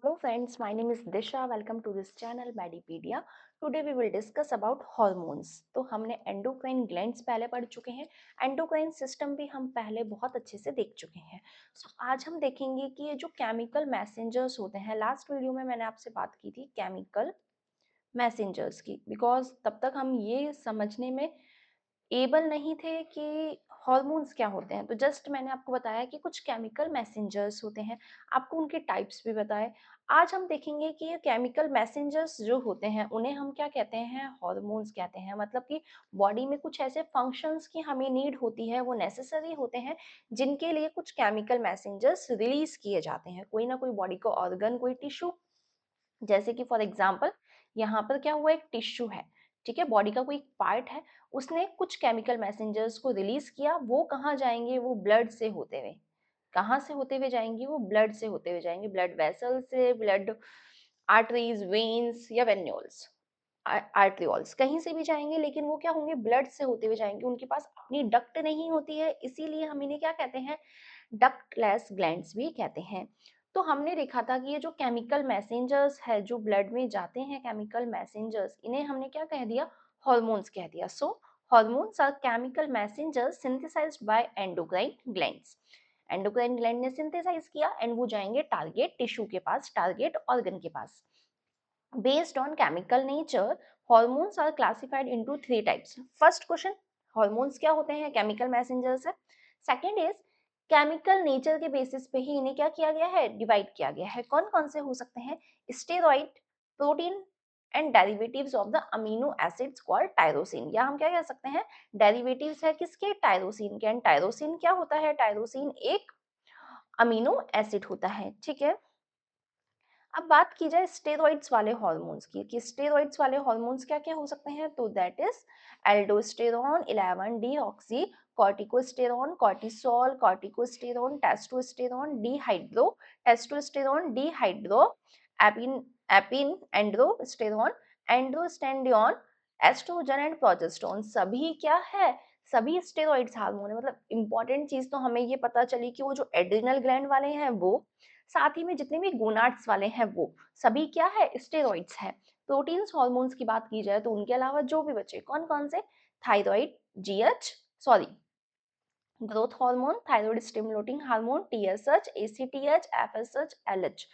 Hello friends, my name is Disha. Welcome to this channel Medipedia. Today we will discuss about hormones. तो हमने endocrine glands पहले पढ़ चुके हैं, endocrine system भी हम पहले बहुत अच्छे से देख चुके हैं. आज हम देखेंगे कि ये जो केमिकल मैसेंजर्स होते हैं, लास्ट वीडियो में मैंने आपसे बात की थी केमिकल मैसेंजर्स की, बिकॉज तब तक हम ये समझने में एबल नहीं थे कि हॉर्मोन्स क्या होते हैं. तो जस्ट मैंने आपको बताया कि कुछ केमिकल मैसेंजर्स होते हैं, आपको उनके टाइप्स भी बताए. आज हम देखेंगे कि ये केमिकल मैसेंजर्स जो होते हैं उन्हें हम क्या कहते हैं, हॉर्मोन्स कहते हैं. मतलब कि बॉडी में कुछ ऐसे फंक्शंस की हमें नीड होती है, वो नेसेसरी होते हैं, जिनके लिए कुछ केमिकल मैसेंजर्स रिलीज किए जाते हैं. कोई ना कोई बॉडी को ऑर्गन, कोई टिश्यू, जैसे कि फॉर एग्जाम्पल यहाँ पर क्या हुआ, एक टिश्यू है, ठीक है, बॉडी का कोई पार्ट है, उसने कुछ केमिकल मैसेंजर्स को रिलीज किया. वो कहाँ जाएंगे, वो ब्लड से होते हुए, कहाँ से होते हुए जाएंगे, वो ब्लड से होते हुए जाएंगे, ब्लड वेसल से, ब्लड आर्टरीज, वेन्स या वेन्यूल्स, आर्ट्रियोल्स, कहीं से भी जाएंगे, लेकिन वो क्या होंगे, ब्लड से होते हुए जाएंगे. उनके पास अपनी डक्ट नहीं होती है, इसीलिए हम इन्हें क्या कहते हैं, डक्टलेस ग्लैंड्स भी कहते हैं. तो हमने देखा था कि ये जो केमिकल मैसेंजर्स है, जो ब्लड में जाते हैं केमिकल मैसेंजर्स, इन्हें हमने क्या कह दिया, हॉर्मोन्स कह दिया. So hormones are chemical messengers synthesized by endocrine glands. Endocrine gland ने सिंथेसाइज किया एंड वो जाएंगे टारगेट टिश्यू के पास, टारगेट ऑर्गन के पास. Based on chemical nature, hormones are classified into three types. First question, hormones क्या होते हैं, chemical messengers है. Second is chemical nature के basis पे ही इन्हें क्या किया गया है, डिवाइड किया गया है. कौन कौन से हो सकते हैं, steroid, protein and derivatives of the amino acids called tyrosine. या हम क्या कह सकते हैं, डेरिवेटिव्स है किसके, टायरोसिन के. एंड टायरोसिन क्या होता है, टायरोसिन एक अमीनो एसिड होता है, ठीक है. अब बात की जाए स्टेरॉइड्स वाले हार्मोन्स की, कि स्टेरॉइड्स वाले हार्मोन्स क्या क्या हो सकते हैं, तो that is aldosterone, 11 deoxy, corticosterone, cortisol, corticosterone, testosterone, dehydro, testosterone, dehydro, epi, epi androsterone, androstenedione, estrogen and progesterone. सभी क्या है, सभी स्टेरॉइड्स हार्मोन है. मतलब इंपॉर्टेंट चीज तो हमें ये पता चली कि वो जो एड्रिनल ग्लैंड वाले हैं वो, साथ ही में जितने भी गोनाड्स वाले हैं वो सभी क्या है, स्टेरॉइड्स है. प्रोटीन्स हार्मोन्स की बात की जाए तो उनके अलावा जो भी बचे, कौन कौन से, thyroid, GH, sorry, growth hormone, thyroid stimulating hormone, TSH, ACTH, FSH, LH,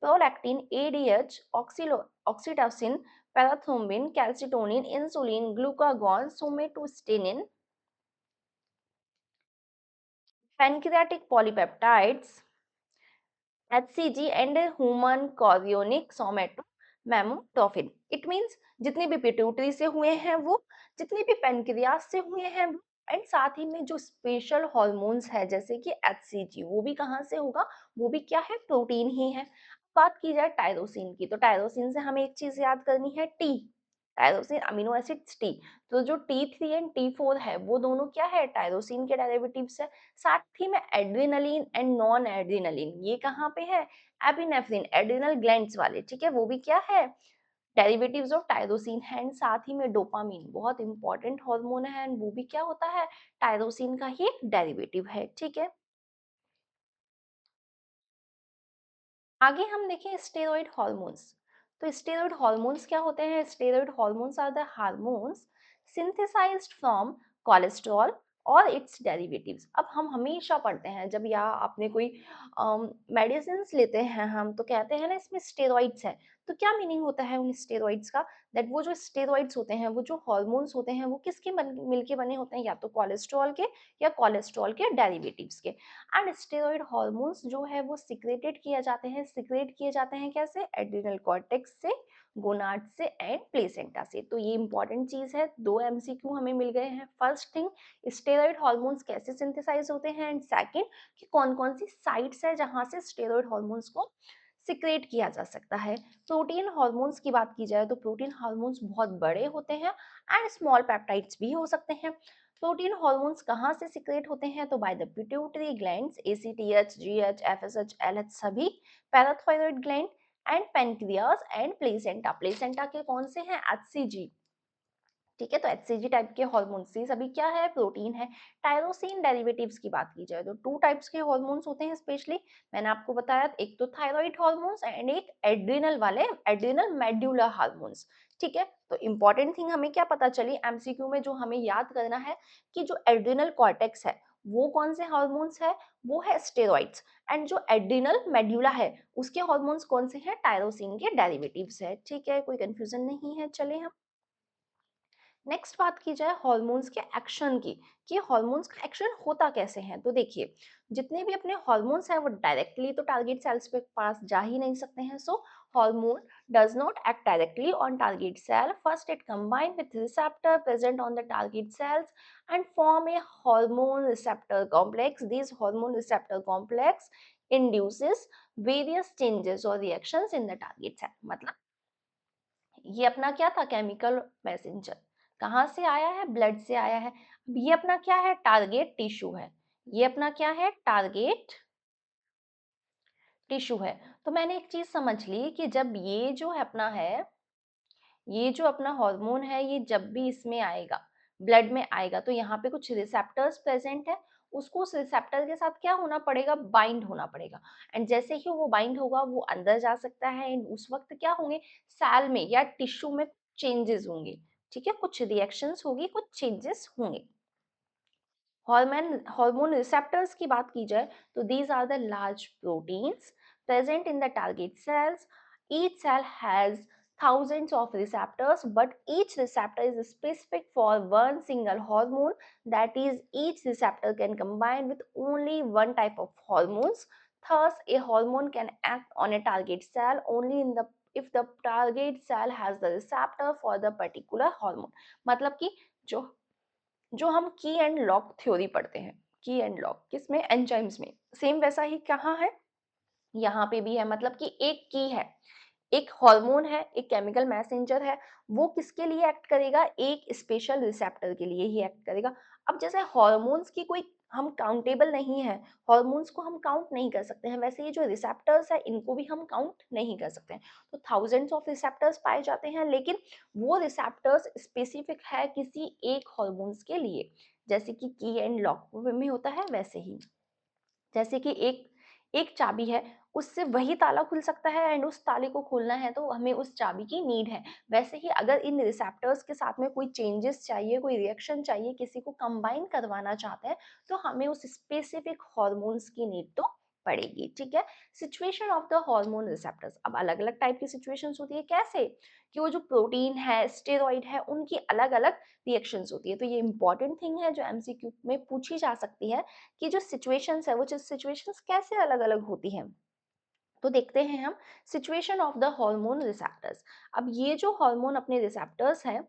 prolactin, ADH, oxytocin, parathormone, calcitonin, insulin, glucagon, somatostatin, pancreatic polypeptides, HCG and human chorionic somatomammotropin. It means जितने भी पिट्यूटरी से हुए हैं वो, जितने भी पेनक्रियास से हुए हैं वो, एंड साथ ही में जो स्पेशल हॉर्मोन्स है जैसे कि HCG, वो भी कहाँ से होगा, वो भी क्या है, प्रोटीन ही है. बात की जाए टायरोसिन की, तो टायरोसिन से हमें एक चीज याद करनी है, T, tyrosine amino acids T. तो जो T3 एंड T4 है वो दोनों क्या है, टायरोसिन के डेरिवेटिव्स है. साथ ही में एड्रेनलिन एंड नॉन एड्रेनलिन, ये कहाँ पे है, एपिनेफ्रिन, एड्रिनल ग्लैंड्स वाले, ठीक है, वो भी क्या है, डेरिवेटिव्स ऑफ टायरोसिन है. एंड साथ ही में डोपामिन, बहुत इंपॉर्टेंट हार्मोन है, एंड वो भी क्या होता है, टायरोसिन का ही डेरिवेटिव है, ठीक है. आगे हम देखें स्टेरॉइड हार्मोन्स. तो स्टेरॉइड हार्मोन्स क्या होते हैं, steroid hormones are the hormones synthesized from cholesterol और इट्स डेरिवेटिव्स. अब हम हमेशा पढ़ते हैं जब, या आपने कोई मेडिसिन लेते हैं हम, तो कहते हैं ना इसमें स्टेरॉइड्स है. तो क्या मीनिंग होता है उन स्टेरॉइड्स का, दैट वो जो स्टेरॉइड्स होते हैं, वो जो हार्मोन्स होते हैं, वो किसके मिलके बने होते हैं, या तो कोलेस्ट्रॉल के या कोलेस्ट्रॉल के डेरिवेटिव्स के. एंड स्टेरॉइड हार्मोन्स जो है वो सिक्रेटेड किए जाते हैं, सिक्रेट किए जाते हैं कैसे, एड्रिनल कॉर्टेक्स से, गोनाड से एंड प्लेसेंटा से. तो ये इंपॉर्टेंट चीज है, दो एमसीक्यू हमें मिल गए हैं. फर्स्ट थिंग, स्टेरॉइड हार्मोन्स कैसे सिंथेसाइज होते हैं, एंड सेकंड कि कौन कौन सी साइट्स है जहां से स्टेरॉइड हार्मोन्स को सिक्रेट किया जा सकता है. प्रोटीन हार्मोन्स की बात की जाए तो प्रोटीन हार्मोन्स बहुत बड़े होते हैं एंड स्मॉल पेप्टाइड्स भी हो सकते हैं. प्रोटीन हार्मोन्स कहाँ से सिक्रेट होते हैं, तो by the pituitary glands, ACTH, GH, FSH, LH सभी, parathyroid gland and pancreas and placenta. Placenta के कौन से हैं, एचसीजी, ठीक है, तो एचसीजी टाइप के हार्मोन्स, ये सभी क्या है, प्रोटीन है। टायरोसिन डेरिवेटिव्स की बात की जाए तो टू टाइप्स के हार्मोन्स होते हैं स्पेशली, मैंने आपको बताया, एक तो थायराइड हार्मोन्स एंड एक एड्रिनल वाले, एड्रिनल मेड्यूलर हार्मोन्स। ठीक है, तो इंपॉर्टेंट थिंग हमें क्या पता चली एमसीक्यू में, जो हमें याद करना है कि जो एड्रिनल कॉर्टेक्स है वो कौन से हार्मोन्स है, वो है स्टेरॉइड्स, एंड जो एड्रिनल मेड्यूला है उसके हार्मोन्स कौन से हैं, टायरोसिन के डेरिवेटिव्स है। ठीक है, कोई कंफ्यूजन नहीं है। चले हम नेक्स्ट बात की जाए हार्मोन्स के एक्शन की, कि हार्मोन्स का एक्शन होता कैसे है। तो देखिए, जितने भी अपने हार्मोन्स हैं वो डायरेक्टली तो टारगेट सेल्स पे पास जा ही नहीं सकते हैं। So hormone does not act directly on target cell, first it combine with receptor present on the target cells and form a hormone receptor complex. This hormone receptor complex induces various changes or reactions in the target cell। मतलब ये अपना क्या था, chemical messenger, कहाँ से आया है, blood से आया है। अब ये अपना क्या है, टारगेट टिश्यू है, ये अपना क्या है, टारगेट टिश्यू है। तो मैंने एक चीज समझ ली कि जब ये जो है अपना है, ये जो अपना हार्मोन है, ये जब भी इसमें आएगा, ब्लड में आएगा, तो यहाँ पे कुछ रिसेप्टर्स प्रेजेंट है, उसको उस रिसेप्टर के साथ क्या होना पड़ेगा, बाइंड होना पड़ेगा। एंड जैसे ही वो बाइंड होगा वो अंदर जा सकता है, एंड उस वक्त क्या होंगे, सेल में या टिश्यू में चेंजेस होंगे। ठीक है, कुछ रिएक्शंस होगी, कुछ चेंजेस होंगे। हार्मोन रिसेप्टर्स की बात की जाए तो these are the large proteins present in the target cells. Each cell has thousands of receptors, but each receptor is specific for one single hormone. That is, each receptor can combine with only one type of hormones. Thus, a hormone can act on a target cell only in the if the target cell has the receptor for the particular hormone। मतलब कि जो जो हम की and lock theory पढ़ते हैं, की and lock किसमें, एंजाइम्स में, सेम वैसा ही कहाँ है, यहाँ पे भी है। मतलब कि एक की है, एक हार्मोन है, एक केमिकल मैसेंजर है, वो किसके लिए एक्ट करेगा, एक स्पेशल रिसेप्टर के लिए ही एक्ट करेगा। अब जैसे हार्मोन्स की कोई हम काउंटेबल नहीं है, हार्मोन्स को हम काउंट नहीं कर सकते हैं, वैसे ये जो रिसेप्टर्स है इनको भी हम काउंट नहीं कर सकते हैं। तो थाउजेंड्स ऑफ रिसेप्टर्स पाए जाते हैं, लेकिन वो रिसेप्टर्स स्पेसिफिक है किसी एक हार्मोन्स के लिए, जैसे कि की एंड लॉक में होता है वैसे ही। जैसे कि एक एक चाबी है, उससे वही ताला खुल सकता है, एंड उस ताले को खोलना है तो हमें उस चाबी की नीड है। वैसे ही अगर इन रिसेप्टर्स के साथ में कोई चेंजेस चाहिए, कोई रिएक्शन चाहिए, किसी को कंबाइन करवाना चाहते हैं, तो हमें उस स्पेसिफिक हार्मोन्स की नीड तो पड़ेगी। ठीक है, situation of the hormone receptors, अब अलग अलग टाइप की सिचुएशंस होती है। कैसे, कि वो जो प्रोटीन है, स्टेरॉइड है, उनकी अलग अलग रिएक्शंस होती है। तो ये इंपॉर्टेंट थिंग है जो एमसीक्यू में पूछी जा सकती है, कि जो सिचुएशंस है वो सिचुएशंस कैसे अलग अलग होती हैं। तो देखते हैं हम situation of the hormone receptors. अब ये जो हार्मोन अपने रिसेप्टर्स हैं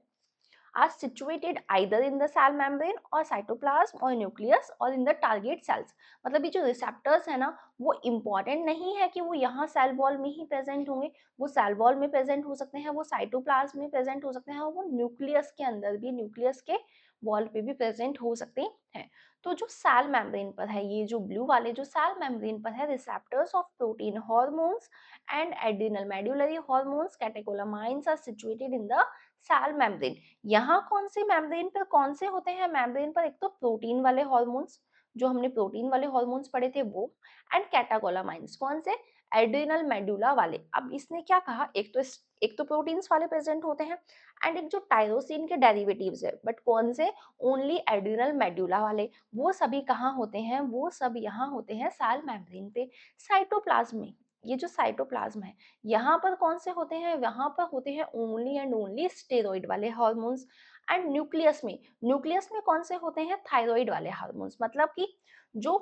are situated either in the cell membrane or cytoplasm or nucleus or in the target cells। मतलब ये जो रिसेप्टर्स है ना, वो इम्पॉर्टेंट नहीं है कि वो यहाँ सेल वॉल में ही प्रेजेंट होंगे, वो सेल वॉल में प्रेजेंट हो सकते हैं, वो साइटोप्लाज्म में प्रेजेंट हो सकते हैं, और वो न्यूक्लियस के अंदर भी, न्यूक्लियस के वॉल पे भी प्रेजेंट हो सकते हैं। तो जो सेल मेम्ब्रेन पर है, ये जो ब्लू वाले जो सेल मेम्ब्रेन पर है, receptors of protein hormones and adrenal medullary hormones catecholamines are situated in the cell membrane. यहाँ कौन से मेम्ब्रेन पर कौन से होते हैं, मेम्ब्रेन पर एक तो प्रोटीन वाले हार्मोन्स, जो हमने प्रोटीन वाले हार्मोन्स पढ़े थे वो, एंड कैटाकोलामाइंस कौन से, एड्रिनल मेडुला वाले। अब इसने क्या कहा, एक तो प्रोटीन्स वाले प्रेजेंट होते हैं, एंड एक जो टायरोसिन के डेरिवेटिव्स है, बट कौन से, ओनली एड्रिनल मेडुला वाले। वो सभी कहाँ होते हैं, वो सब यहाँ होते हैं सेल मेम्ब्रेन पे, साइटोप्लाज्म में। ये जो साइटोप्लाज्म है, यहाँ पर कौन से होते हैं, यहाँ पर होते हैं ओनली एंड ओनली स्टेरॉइड वाले हार्मोन्स। एंड न्यूक्लियस में कौन से होते हैं, थायराइड वाले हार्मोन्स। मतलब कि जो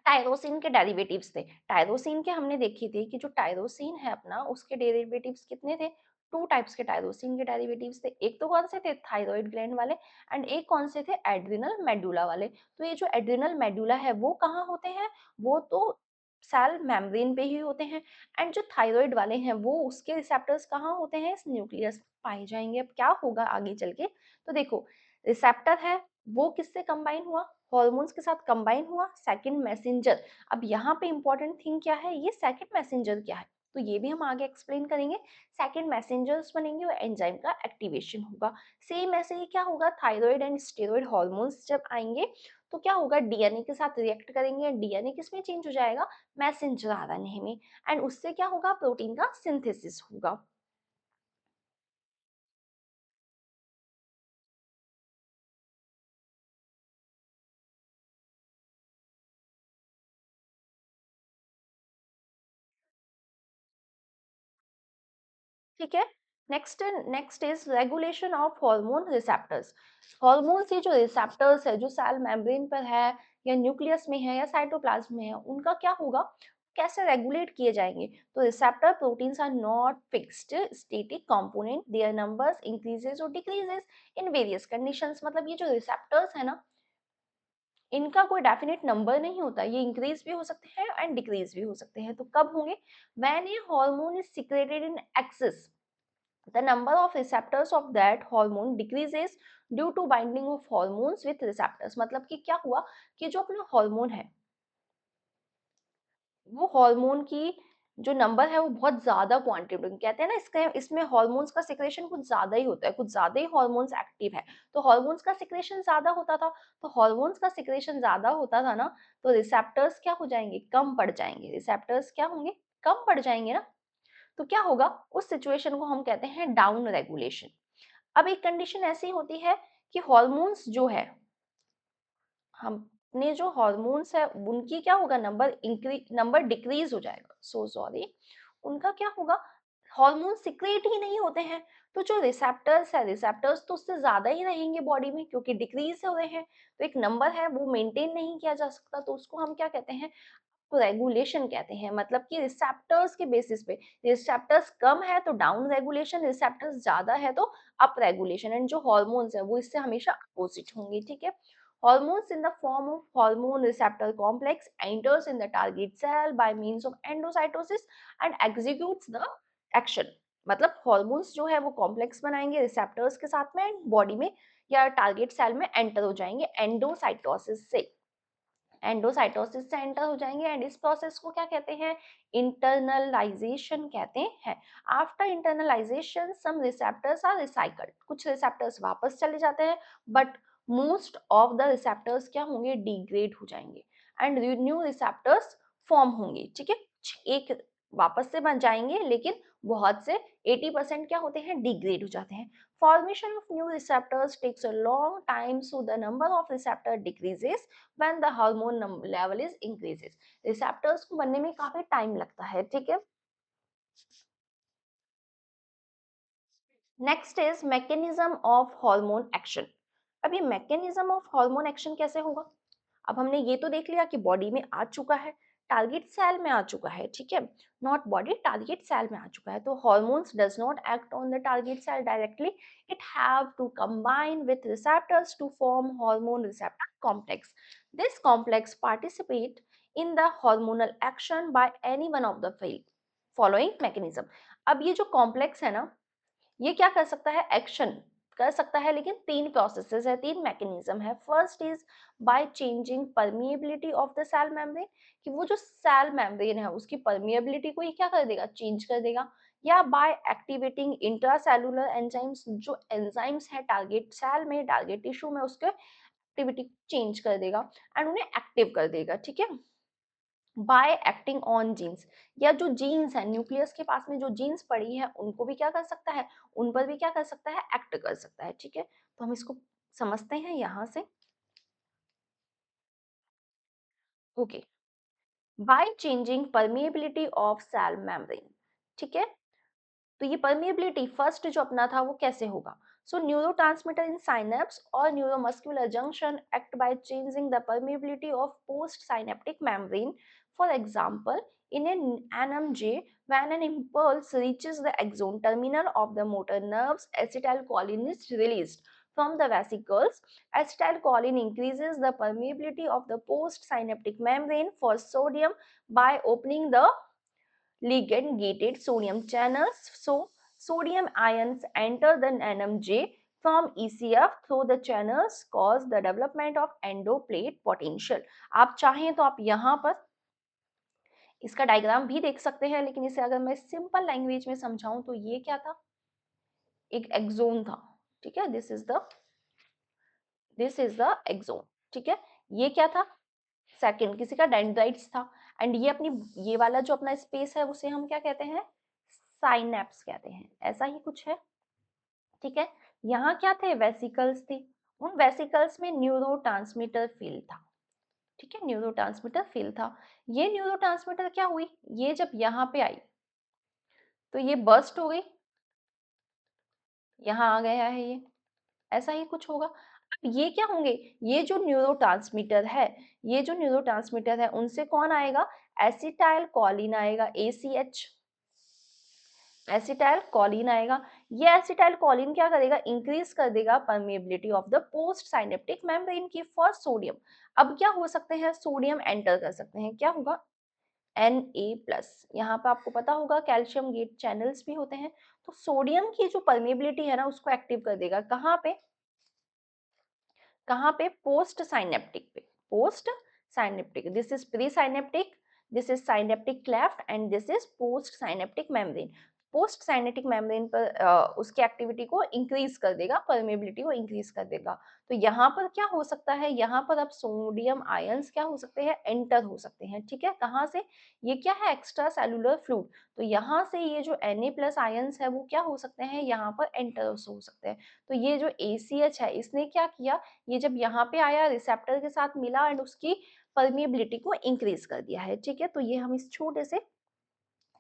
टायरोसिन के डेरिवेटिव्स थे, टायरोसिन के हमने देखे थे कि जो टायरोसिन है अपना, उसके डेरिवेटिव्स कितने थे, टू टाइप्स के टायरोसिन के डेरिवेटिव्स थे। एक तो कौन से थे, थायराइड ग्लैंड वाले, एंड एक कौन से थे, एड्रिनल मेडुला वाले। तो ये जो एड्रिनल मेडुला है वो कहाँ होते हैं, वो तो सेल मेम्ब्रेन पे ही होते हैं, एंड जो थायराइड वाले हैं वो उसके रिसेप्टर्स कहाँ होते हैं, इस न्यूक्लियस में पाए जाएंगे। अब क्या होगा आगे चल के, तो देखो, रिसेप्टर है, वो किससे कंबाइन हुआ, हॉर्मोन्स के साथ कंबाइन हुआ, सेकंड मैसेंजर। अब यहाँ पे इंपॉर्टेंट थिंग क्या है, ये सेकंड मैसेंजर क्या है, तो ये भी हम आगे एक्सप्लेन करेंगे। सेकंड मैसेंजर्स बनेंगे और एंजाइम का एक्टिवेशन होगा। सेम ऐसे ही क्या होगा, थायराइड एंड स्टेरॉइड हार्मोन्स जब आएंगे तो क्या होगा, डीएनए के साथ रिएक्ट करेंगे, डीएनए किसमें चेंज हो जाएगा, मैसेंजर आरएनए में, एंड उससे क्या होगा, प्रोटीन का सिंथेसिस होगा। ठीक है। Next is regulation of hormone receptors. Hormone से जो रिसेप्टर्स है, जो सेल मेम्ब्रेन पर है या न्यूक्लियस में है या साइटोप्लाज्म में है, उनका क्या होगा, कैसे रेगुलेट किए जाएंगे। तो receptor proteins are not fixed static component, their numbers increases और डिक्रीजेस इन वेरियस कंडीशंस। मतलब ये जो रिसेप्टर्स है ना, इनका कोई डेफिनेट नंबर नहीं होता, ये इंक्रीज भी हो सकते हैं एंड डिक्रीज भी हो सकते हैं। तो कब होंगे, when A hormone is secreted in excess, the number of receptors of that hormone decreases due to binding of hormones with receptors। मतलब कि क्या हुआ, कि जो अपना हार्मोन है, वो हार्मोन की जो नंबर है वो बहुत ज्यादा क्वांटिटी में, कहते हैं ना इसके इसमें हार्मोन्स का सिक्रेशन कुछ ज्यादा ही होता है, कुछ ज्यादा ही हार्मोन्स एक्टिव है। तो हार्मोन्स का सिक्रेशन ज्यादा होता था, तो हार्मोन्स का सिक्रेशन ज्यादा होता था ना, तो रिसेप्टर्स क्या हो जाएंगे, कम पड़ जाएंगे, रिसेप्टर्स क्या होंगे, कम पड़ जाएंगे ना। तो क्या होगा, उस सिचुएशन को हम कहते हैं डाउन रेगुलेशन। अब एक कंडीशन ऐसी होती है कि हॉर्मोन्स जो है, हमने जो हॉर्मोन्स है उनकी क्या होगा, नंबर डिक्रीज हो जाएगा, सो सॉरी, उनका क्या होगा, हार्मोन सिक्रेट ही नहीं होते हैं। तो जो रिसेप्टर्स है, रिसेप्टर्स तो उससे ज्यादा ही रहेंगे बॉडी में, क्योंकि डिक्रीज हो रहे हैं, तो एक नंबर है वो मेंटेन नहीं किया जा सकता, तो उसको हम क्या कहते हैं, तो रेगुलेशन कहते हैं। मतलब कि रिसेप्टर्स के बेसिस पे, रिसेप्टर्स कम है तो डाउन रेगुलेशन, रिसेप्टर्स ज्यादा है तो अप रेगुलेशन, एंड जो हॉर्मोन्स है वो इससे हमेशा अपोजिट होंगे। ठीक है। Hormones in the form of hormone receptor complex enters in the target cell by means of endocytosis and executes the action। मतलब हॉर्मोन्स जो है वो कॉम्प्लेक्स बनाएंगे रिसेप्टर्स के साथ में, बॉडी में या टारगेट सेल में एंटर हो जाएंगे एंडोसाइटोसिस से, एंडोसाइटोसिस से एंटर हो जाएंगे, एंड इस प्रोसेस को क्या कहते हैं, इंटरनलाइजेशन कहते हैं। After internalization some receptors are recycled, कुछ रिसेप्टर्स वापस चले जाते हैं, but most of the receptors क्या होंगे, डिग्रेड हो जाएंगे, एंड न्यू रिसेप्टर्स फॉर्म होंगे। ठीक है, एक वापस से बन जाएंगे, लेकिन बहुत से 80% क्या होते हैं, डिग्रेड हो जाते हैं। Formation of new receptors takes a long time, so the number of receptor decreases when the hormone level is increases। Receptors को बनने में काफी टाइम लगता है। ठीक है। Next is mechanism of hormone action. अब ये मैकेनिज्म ऑफ हार्मोन एक्शन कैसे होगा, अब हमने ये तो देख लिया कि बॉडी में आ चुका है, टारगेट सेल में आ चुका है। ठीक है, नॉट बॉडी, टारगेट सेल में आ चुका है। तो hormones does not act on the target cell directly, it have to combine with receptors to form hormone receptor complex. This complex participate in the hormonal action by any one of the following mechanism. अब ये जो complex है ना, ये क्या कर सकता है, एक्शन कर सकता है, लेकिन तीन प्रोसेसेस है, तीन मैकेनिज्म है। First is by changing permeability of the cell membrane, कि वो जो सेल मेम्ब्रेन है उसकी परमिएबिलिटी को ये क्या कर देगा, चेंज कर देगा। या बाय एक्टिवेटिंग इंट्रासेलुलर एंजाइम्स, जो एंजाइम्स है टारगेट सेल में, टारगेट टिश्यू में, उसके एक्टिविटी चेंज कर देगा एंड उन्हें एक्टिव कर देगा। ठीक है, बाय एक्टिंग ऑन जीन्स, या जो जीन्स है न्यूक्लियस के पास में जो जीन्स पड़ी है उनको भी क्या कर सकता है, उन पर भी क्या कर सकता है, एक्ट कर सकता है। ठीक है, तो हम इसको समझते हैं यहाँ से। Okay, by changing permeability of cell membrane. ठीक है, तो ये परमिएबिलिटी फर्स्ट जो अपना था वो कैसे होगा, सो न्यूरोट्रांसमीटर इन साइनेप्स और neuromuscular junction act by changing the permeability of post synaptic membrane. For example, in an NMJ, when an impulse reaches the axon terminal of the motor nerves, acetylcholine is released from the vesicles. Acetylcholine increases the permeability of the postsynaptic membrane for sodium by opening the ligand gated sodium channels. So sodium ions enter the NMJ from ECF through the channels, cause the development of endoplate potential। आप चाहें तो आप यहाँ पर इसका diagram भी देख सकते हैं, लेकिन इसे अगर मैं सिंपल लैंग्वेज में समझाऊं तो ये क्या था, एक एक्सोन था, ठीक है, दिस इज द एक्सोन, ठीक है। ये क्या था, सेकंड किसी का डेंड्राइट्स था, एंड ये अपनी, ये वाला जो अपना स्पेस है उसे हम क्या कहते हैं, साइनेप्स कहते हैं, ऐसा ही कुछ है, ठीक है। यहाँ क्या थे, वेसिकल्स थी, उन वेसिकल्स में न्यूरोट्रांसमीटर फील्ड था, ठीक है, न्यूरोट्रांसमीटर फील्ड था। ये न्यूरोट्रांसमीटर क्या हुई, ये जब यहाँ पे आई तो ये बर्स्ट हो गई, यहाँ आ गया है ये, ऐसा ही कुछ होगा। अब ये क्या होंगे, ये जो न्यूरोट्रांसमीटर है, ये जो न्यूरोट्रांसमीटर है उनसे कौन आएगा, एसिटाइल कोलिन आएगा, ACH, एसिटाइल कोलिन आएगा। ये एसिटाइल कोलिन क्या करेगा, इंक्रीज कर देगा permeability of the post synaptic membrane की फॉर सोडियम। अब क्या हो सकते हैं, सोडियम एंटर कर सकते हैं, क्या होगा, Na+। यहाँ पे आपको पता होगा कैल्शियम गेट चैनल्स भी होते हैं, तो सोडियम की जो परमेबिलिटी है ना उसको एक्टिव कर देगा, कहाँ पे, कहाँ पे, पोस्ट साइनेप्टिक पे, post synaptic, this is pre synaptic, this is synaptic cleft and this is post synaptic membrane. Post synaptic membrane पर उसकी एक्टिविटी को इंक्रीज कर देगा, परमेबिलिटी को इंक्रीज कर देगा। तो यहाँ पर क्या हो सकता है, यहाँ पर अब सोडियम आयंस क्या हो सकते हैं, एंटर हो सकते हैं, ठीक है, कहाँ से, ये क्या है, एक्स्ट्रा सेलुलर फ्लूइड, तो यहाँ से ये जो Na+ आयंस है वो क्या हो सकते हैं, यहाँ पर एंटर हो सकते हैं। तो ये जो ACH है इसने क्या किया, ये जब यहाँ पे आया रिसेप्टर के साथ मिला एंड उसकी परमिएबिलिटी को इंक्रीज कर दिया है, ठीक है। तो ये हम इस छोटे से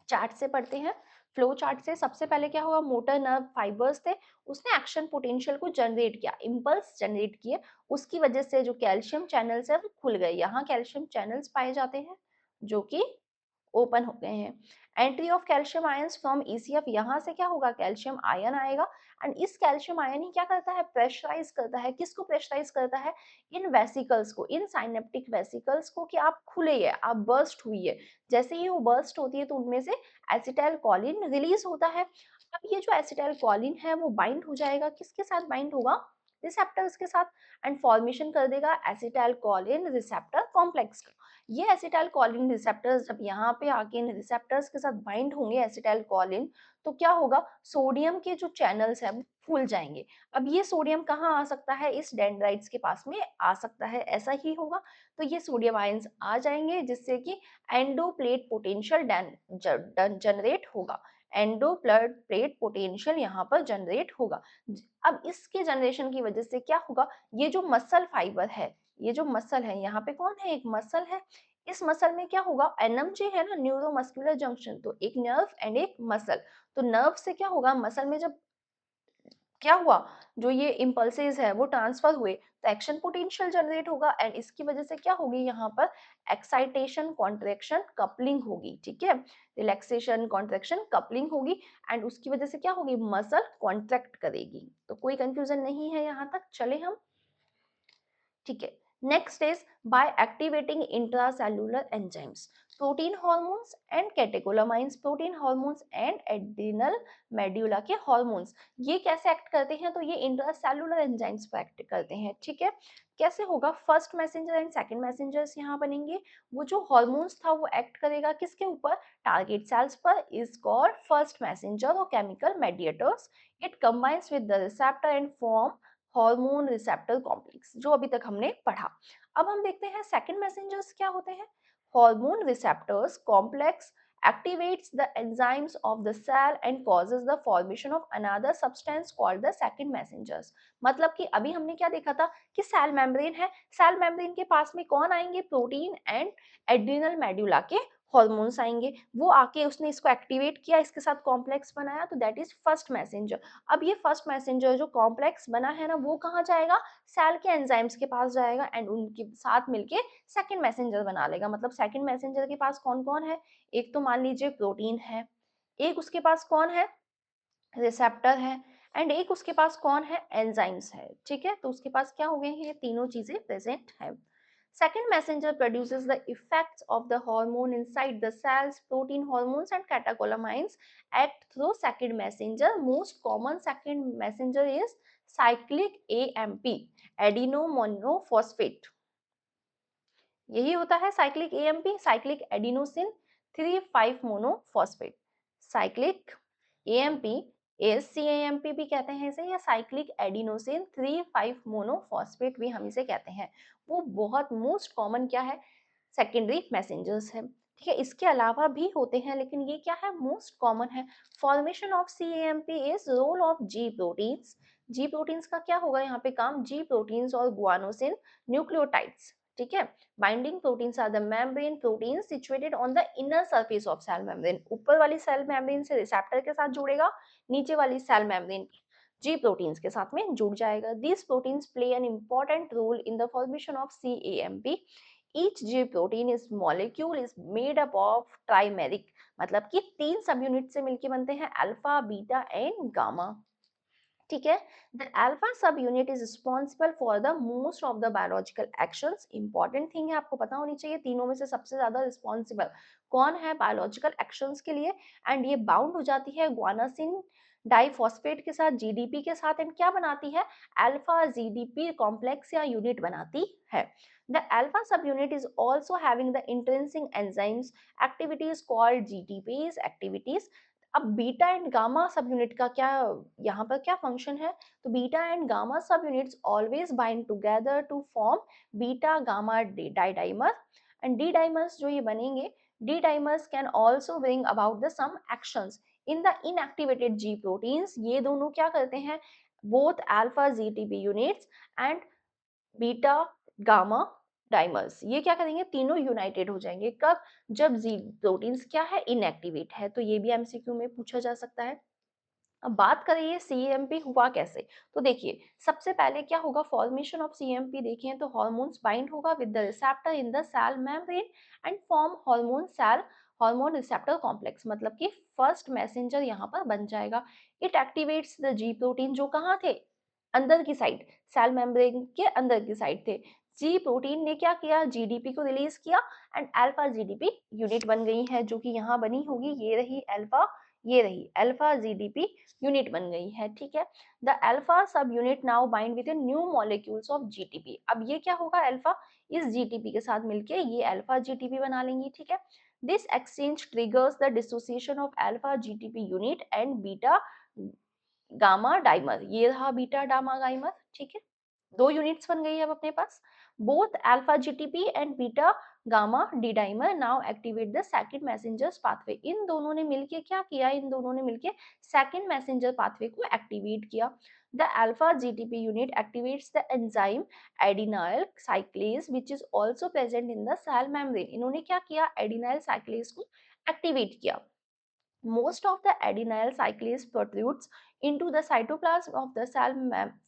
चार्ट से पढ़ते हैं, फ्लो चार्ट से। सबसे पहले क्या हुआ, मोटर नर्व फाइबर्स थे, उसने एक्शन पोटेंशियल को जनरेट किया, इम्पल्स जनरेट किए, उसकी वजह से जो कैल्शियम चैनल्स है वो खुल गए, यहाँ कैल्शियम चैनल्स पाए जाते हैं जो कि ओपन हो गए हैं। Entry of calcium ions from ECF, यहाँ से क्या होगा, कैल्शियम आयन आएगा, एंड इस कैल्शियम आयन ही क्या करता है, प्रेशराइज करता है, किसको प्रेशराइज करता है, इन वेसिकल्स को, इन साइनेप्टिक वेसिकल्स को, कि आप खुले है, आप बर्स्ट हुई है, जैसे ही वो बर्स्ट होती है तो उनमें से एसिटाइल कोलिन रिलीज होता है। अब ये जो एसिटाइल कोलिन है वो बाइंड हो जाएगा, किसके साथ बाइंड होगा, रिसेप्टर्स के साथ, एंड फॉर्मेशन कर देगा एसिटाइल कोलिन रिसेप्टर कॉम्प्लेक्स का। ये एसिटाइल कोलिन रिसेप्टर्स जब यहाँ पे आके इन रिसेप्टर्स के साथ बाइंड होंगे एसिटाइल कोलिन, तो क्या होगा, सोडियम के जो चैनल्स है वो फूल जाएंगे। अब ये सोडियम कहाँ आ सकता है, इस डेंड्राइट्स के पास में आ सकता है, ऐसा ही होगा। तो ये सोडियम आयंस आ जाएंगे जिससे कि एंडोप्लेट पोटेंशियल जनरेट होगा, एंडोप्लेट पोटेंशियल यहाँ पर जनरेट होगा। अब इसके जनरेशन की वजह से क्या होगा, ये जो मसल फाइबर है, ये जो मसल है, यहाँ पे कौन है, एक मसल है, इस मसल में क्या होगा, NMJ है ना, न्यूरोमस्कुलर जंक्शन, तो एक नर्व एंड एक मसल, तो नर्व से क्या होगा, मसल में जब क्या हुआ, जो ये इम्पल्सेस है वो ट्रांसफर हुए तो एक्शन पोटेंशियल जनरेट होगा, एंड इसकी वजह से क्या होगी, यहाँ पर एक्साइटेशन कॉन्ट्रैक्शन कपलिंग होगी, ठीक है, रिलैक्सेशन कॉन्ट्रैक्शन कपलिंग होगी, एंड उसकी वजह से क्या होगी, मसल कॉन्ट्रैक्ट करेगी। तो कोई कंफ्यूजन नहीं है यहाँ तक, चले हम, ठीक है। Next is by activating intracellular enzymes, protein hormones and catecholamines, protein hormones and adrenal medulla के हार्मोन्स, ये कैसे एक्ट करते हैं, तो ये इंट्रासेल्युलर एंजाइम्स पर एक्ट करते हैं, ठीक है। कैसे होगा, first messenger and second messengers यहाँ बनेंगे, वो जो हार्मोन्स था वो एक्ट करेगा किसके ऊपर, टारगेट सेल्स पर, इज कॉल्ड फर्स्ट मैसेंजर और chemical mediators, it combines with the receptor and form hormone receptor complex, जो अभी तक हमने पढ़ा। अब हम देखते हैं सेकंड मैसेंजर्स क्या होते हैं, hormone receptors complex activates the enzymes of the cell and causes the formation of another substance called the second messengers। मतलब कि अभी हमने क्या देखा था कि सेल मेम्ब्रेन है, सेल मेम्ब्रेन के पास में कौन आएंगे, प्रोटीन एंड एड्रिनल मेडुला के हॉर्मोन्स आएंगे, वो आके उसने इसको एक्टिवेट किया, इसके साथ कॉम्प्लेक्स बनाया, तो दैट इज फर्स्ट मैसेंजर। अब ये फर्स्ट मैसेंजर जो कॉम्प्लेक्स बना है ना वो कहाँ जाएगा, सेल के एंजाइम्स के पास जाएगा एंड उनके साथ मिलके सेकंड मैसेंजर बना लेगा। मतलब सेकंड मैसेंजर के पास कौन कौन है, एक तो मान लीजिए प्रोटीन है, एक उसके पास कौन है, रिसेप्टर है, एंड एक उसके पास कौन है, एंजाइम्स है, ठीक है। तो उसके पास क्या हो गए हैं, ये तीनों चीजें प्रेजेंट है। Second messenger produces the effects of the hormone inside the cells. Protein hormones and catecholamines act through second messenger. Most common second messenger is cyclic AMP, adenomonophosphate. यही होता है cyclic AMP, cyclic adenosine 3,5 monophosphate. Cyclic AMP, as cAMP भी कहते हैं इसे, या cyclic adenosine 3,5 monophosphate भी हम इसे कहते हैं। वो बहुत मोस्ट कॉमन क्या है, सेकेंडरी मैसेंजर्स है। ठीक है, इसके अलावा भी होते हैं लेकिन ये क्या है, मोस्ट कॉमन है। Formation of cAMP is role of G proteins. G proteins का क्या होगा यहाँ पे काम, जी प्रोटीन्स और गुआनोसिन न्यूक्लियोटाइड्स। ठीक है, binding proteins are the membrane proteins situated on the inner surface of cell membrane. ऊपर वाली सेल मेम्ब्रेन से रिसेप्टर के साथ जुड़ेगा, नीचे वाली सेल मेम्ब्रेन जी प्रोटीन्स के साथ में जुड़ जाएगा। These proteins play an important role in the formation of CAMP. Each G protein is molecule is made up of trimeric, मतलब कि 3 सब यूनिट से मिलके बनते हैं, अल्फा, बीटा एंड गामा। ठीक है, द अल्फा सब unit is responsible for the most of the biological actions. Important thing है, आपको पता होनी चाहिए तीनों में से सबसे ज्यादा रिस्पॉन्सिबल कौन है बायोलॉजिकल एक्शंस के लिए। एंड ये बाउंड हो जाती है गुआनासिन डाइफॉस्फेट के साथ, जीडीपी के साथ, एंड क्या बनाती है, अल्फा जीडीपी कॉम्प्लेक्स या यूनिट बनाती है। The alpha subunit is also having the intrinsic enzymes activities called GTPase activities. अब beta and gamma subunit का क्या यहाँ पर क्या फंक्शन है, तो beta and gamma subunits always bind together to form beta gamma dimer. And the dimers जो ये बनेंगे, the dimers can also bring about the some actions in the inactivated G proteins. ये दोनों क्या करते हैं, both alpha GTP units and beta gamma dimers, ये क्या करेंगे, तीनों यूनाइटेड हो जाएंगे। कब, जब जी प्रोटीन्स क्या है, इनएक्टिवेट है। तो ये भी एमसीक्यू में पूछा जा सकता है। अब बात करें ये सीएमपी हुआ कैसे, तो देखिए सबसे पहले क्या होगा, फॉर्मेशन ऑफ सीएमपी देखें तो हार्मोन्स बाइंड होगा with the receptor in the cell membrane and form hormone cell hormone receptor complex, मतलब कि फर्स्ट मैसेंजर यहाँ पर बन जाएगा। It activates the G protein, जो कहाँ थे, अंदर की साइड, सेल मेम्ब्रेन के अंदर की साइड थे। जी प्रोटीन ने क्या किया, जीडीपी को रिलीज किया एंड अल्फा जीडीपी यूनिट बन गई है, जो कि यहाँ बनी होगी, ये रही अल्फा, ये रही अल्फा जीडीपी यूनिट बन गई है। ठीक है, द अल्फा सब unit now bind with new molecules of GTP. अब ये क्या होगा, अल्फा इस जीटीपी के साथ मिलके ये अल्फा जीटीपी बना लेंगी। ठीक है, this exchange triggers the dissociation of alpha GTP unit and beta gamma dimer. ये रहा बीटा गामा डाइमर। ठीक है, दो यूनिट्स बन गई है अब अपने पास। Both alpha GTP and beta gamma the dimer now activate the second messengers pathway. इन दोनों ने मिलके क्या किया, इन दोनों ने मिलके सेकंड मैसेंजर पाथवे को एक्टिवेट किया। The alpha GTP unit activates the enzyme adenylyl cyclase which is also present in the cell membrane. इन्होंने क्या किया, एडिनाइल साइक्लेज को एक्टिवेट किया। Most of the adenyl cyclase protrudes into the cytoplasm of the cell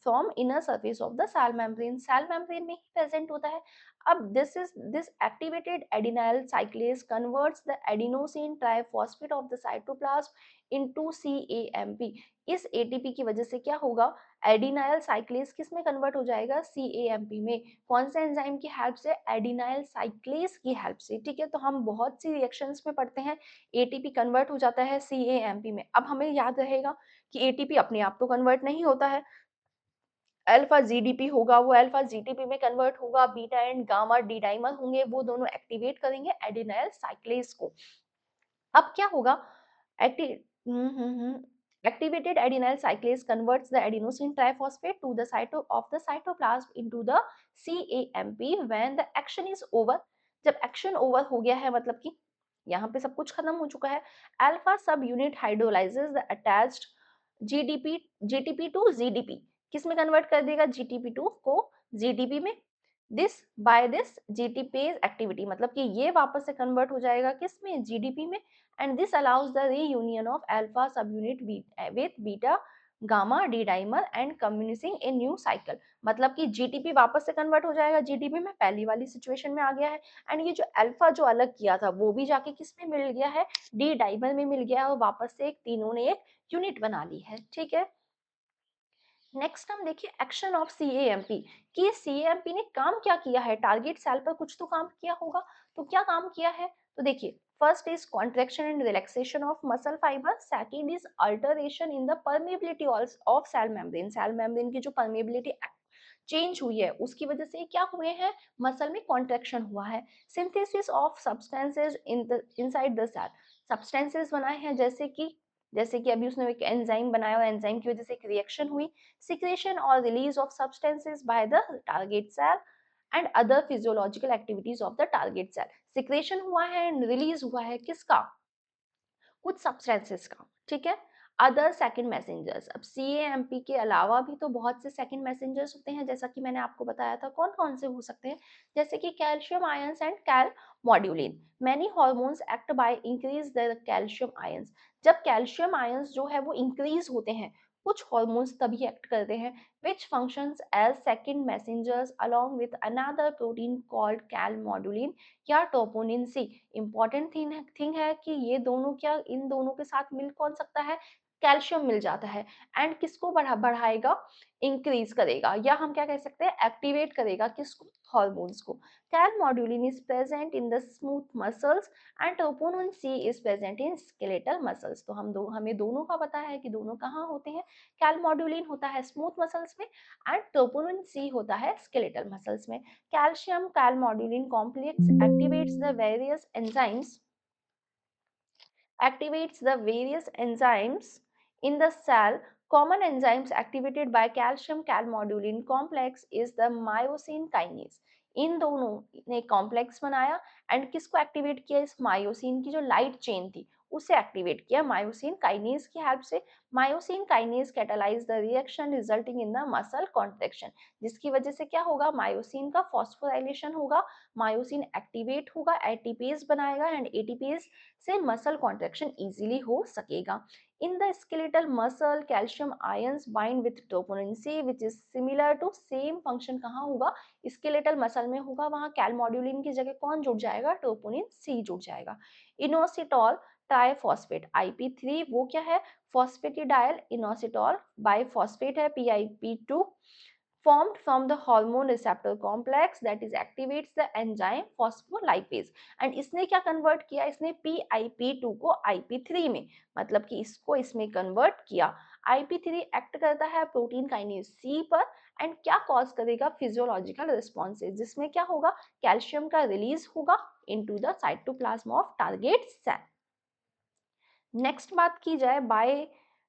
from inner surface of the cell membrane. Cell membrane में ही present होता है। अब this activated adenyl cyclase converts the adenosine triphosphate of the cytoplasm into CAMP. इस ATP की वजह से क्या होगा, एडिनाइल साइक्लेस किस में कन्वर्ट हो जाएगा, CAMP में। कौन से एंजाइम की हेल्प से, एडिनाइल साइक्लेस की हेल्प से। ठीक है, तो हम बहुत सी रिएक्शंस में पढ़ते हैं एटीपी कन्वर्ट हो जाता है सीएएमपी में। अब हमें याद रहेगा कि एटीपी अपने आप तो कन्वर्ट नहीं होता है, अल्फा जीडीपी होगा, वो अल्फा जीटीपी में कन्वर्ट होगा, beta and gamma the dimer होंगे, वो दोनों एक्टिवेट करेंगे एडिनाइल साइक्लेस को। अब क्या होगा, activated adenyl cyclase converts the adenosine triphosphate to the cytoplasm into the CAMP when the action is over। जब एक्शन ओवर हो गया है, मतलब कि यहाँ पे सब कुछ खत्म हो चुका है, alpha subunit hydrolyses the attached GDP GTP to GDP. किस में कन्वर्ट कर देगा, जीटीपी टू को जीडीपी में। This by this GTPase activity, मतलब कि ये वापस से कन्वर्ट हो जाएगा किस में, जीडीपी में। And this allows the reunion of alpha subunit with beta gamma the dimer and commencing a new cycle. मतलब कि जीटीपी वापस से कन्वर्ट हो जाएगा जीडीपी में, पहली वाली सिचुएशन में आ गया है। एंड ये जो अल्फा जो अलग किया था वो भी जाके किस में मिल गया है, डी डाइमर में मिल गया है, और वापस से एक तीनों ने एक यूनिट बना ली है। ठीक है, नेक्स्ट हम देखिए एक्शन ऑफ सीएएमपी, कि सीएएमपी ने काम क्या किया है, टारगेट सेल पर कुछ तो काम किया होगा। तो क्या काम किया है, तो देखिए first is contraction and relaxation of muscle fibre, second is alteration in the permeability of cell membrane. Cell membrane की जो परमेबिलिटी चेंज हुई है, उसकी वजह से क्या हुए हैं, मसल में कॉन्ट्रैक्शन हुआ है। Synthesis of substances in the inside the cell, substances बनाए हैं जैसे कि अभी उसने एक एंजाइम बनाया और एंजाइम की वजह से एक रिएक्शन हुई, सिक्रेशन और release of substances by the target cell and other physiological activities of the target cell. Secretion हुआ है एंड रिलीज हुआ है किसका, कुछ सब्सटेंसेस का, ठीक है। अदर सेकंड मैसेंजर्स, अब CAMP के अलावा भी तो बहुत से सेकंड मैसेंजर्स होते हैं, जैसा कि मैंने आपको बताया था। कौन कौन से हो सकते हैं, जैसे कि calcium ions and calmodulin. Many hormones act by increase the calcium ions, जब कैल्शियम आयंस जो है वो इंक्रीज होते हैं, कुछ हॉर्मोन्स तभी एक्ट करते हैं which functions as second messengers along with another protein called calmodulin या troponin C। इंपॉर्टेंट थिंग है कि ये दोनों क्या, इन दोनों के साथ मिल कौन सकता है, कैल्शियम मिल जाता है। एंड किसको बढ़ाएगा, इंक्रीज करेगा, या हम क्या कह सकते हैं, एक्टिवेट करेगा किसको, हॉर्मोन्स को। Calmodulin is present in the smooth muscles and troponin C is present in skeletal muscles. तो हमें दोनों का पता है कि दोनों कहाँ होते हैं, कैलमोड्यूलिन होता है स्मूथ मसल्स में एंड ट्रोपोनिन सी होता है स्केलेटल मसल्स में। Calcium calmodulin complex activates the various enzymes in the cell. Common enzymes activated by calcium calmodulin complex is the myosin kinase। इन दोनों ने कॉम्प्लेक्स बनाया एंड किसको एक्टिवेट किया, इस मायोसिन की जो लाइट चेन थी उसे एक्टिवेट किया मायोसिन काइनेज की हेल्प से। Myosin kinase catalyse the reaction resulting in the muscle contraction, जिसकी वजह से क्या होगा, मायोसिन का फॉस्फोराइलेशन होगा, मायोसिन एक्टिवेट होगा, एटीपीज बनाएगा एंड एटीपीज से मसल कॉन्ट्रैक्शन इजीली हो सकेगा। In the skeletal muscle calcium ions bind with troponin C which is similar to, same function कहाँ होगा, स्केलेटल मसल में होगा, वहां कैलमोड्यूलिन की जगह कौन जुड़ जाएगा, ट्रोपोनिन सी जुड़ जाएगा। इनोसिटॉल ट्राइफॉस्फेट IP3 वो क्या है, फॉस्फेटिडाइल इनोसिटॉल बाइफॉस्फेट है, PIP2 formed from the hormone receptor complex that is activates the enzyme phospholipase। And इसने क्या कन्वर्ट किया, इसने PIP2 को IP3 में, मतलब कि इसको इसमें कन्वर्ट किया। IP3 एक्ट करता है प्रोटीन काइनेज C पर एंड क्या कॉज करेगा, फिजियोलॉजिकल रिस्पॉन्सेज, जिसमें क्या होगा, कैल्शियम का रिलीज होगा into the cytoplasm of target cell. Next बात की जाए बाय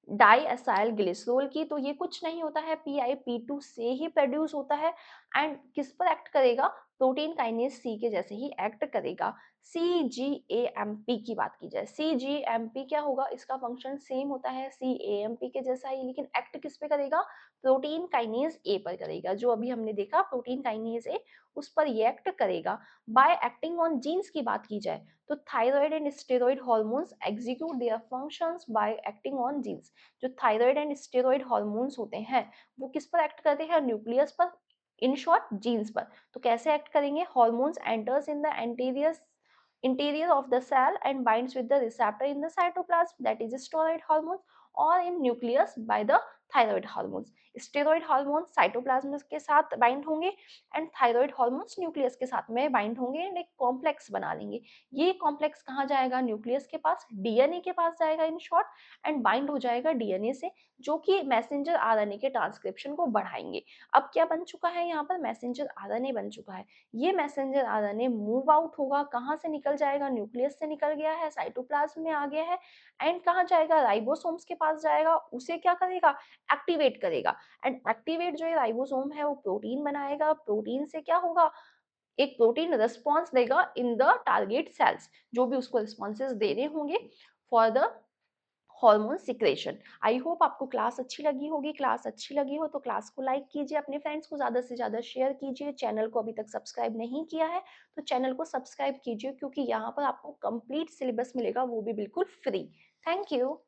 डाई असाइल ग्लिसरॉल की, तो ये कुछ नहीं होता है, PIP2 से ही प्रोड्यूस होता है एंड किस पर एक्ट करेगा, प्रोटीन काइनेज सी के जैसे ही एक्ट करेगा। CGAMP की बात की जाए, CGMP क्या होगा, इसका फंक्शन सेम होता है CAMP के जैसा ही, लेकिन एक्ट किस पे करेगा, प्रोटीन काइनेज ए पर करेगा। जो अभी हमने देखा प्रोटीन काइनेज ए, उस पर ये एक्ट करेगा। बाय एक्टिंग ऑन जीन्स की बात की जाए तो thyroid and steroid hormones execute their functions bye acting on jeans. जो थायराइड एंड स्टेरॉइड हार्मोन्स होते हैं वो किस पर एक्ट करते हैं, न्यूक्लियस पर, इन शॉर्ट जीन्स पर। तो कैसे एक्ट करेंगे, hormones enters in the interior of the cell and binds with the receptor in the cytoplasm, that is steroid hormones, or in nucleus by the thyroid hormones. Steroid hormones cytoplasm के साथ bind होंगे and thyroid hormones nucleus के साथ में bind होंगे and एक complex बना लेंगे। ये कॉम्प्लेक्स कहाँ जाएगा, न्यूक्लियस के पास, DNA के पास जाएगा इन शॉर्ट एंड बाइंड हो जाएगा DNA से, जो कि मैसेंजर RNA के ट्रांसक्रिप्शन को बढ़ाएंगे। अब क्या बन चुका है, यहाँ पर मैसेंजर RNA बन चुका है। ये मैसेंजर RNA मूव आउट होगा, कहाँ से निकल जाएगा, न्यूक्लियस से निकल गया है, साइटोप्लाज्म में आ गया है एंड कहाँ जाएगा, राइबोसोम्स के पास जाएगा, उसे क्या करेगा, एक्टिवेट करेगा। एंड एक्टिवेट जो ये राइबोसोम है वो प्रोटीन बनाएगा, प्रोटीन से क्या होगा, एक प्रोटीन रिस्पॉन्स देगा इन द टारगेट सेल्स, जो भी उसको रिस्पॉन्सेज दे रहे होंगे for the hormone secretion. I hope आपको क्लास अच्छी लगी होगी। क्लास अच्छी लगी हो तो क्लास को लाइक कीजिए, अपने फ्रेंड्स को ज़्यादा से ज़्यादा शेयर कीजिए। चैनल को अभी तक सब्सक्राइब नहीं किया है तो चैनल को सब्सक्राइब कीजिए, क्योंकि यहाँ पर आपको कंप्लीट सिलेबस मिलेगा, वो भी बिल्कुल फ्री। Thank you.